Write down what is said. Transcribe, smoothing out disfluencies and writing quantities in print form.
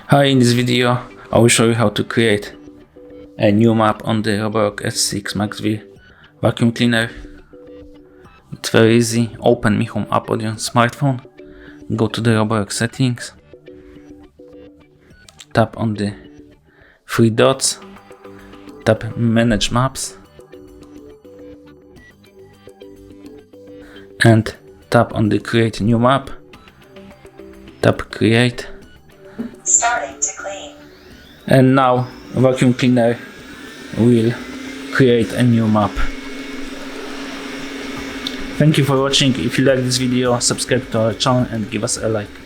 Hi, in this video I will show you how to create a new map on the Roborock S6 MaxV vacuum cleaner. It's very easy. Open Mi Home app on your smartphone, go to the Roborock settings, tap on the three dots, tap manage maps and tap on the create new map, tap create. Starting to clean. And now vacuum cleaner will create a new map. Thank you for watching. If you like this video, subscribe to our channel and give us a like.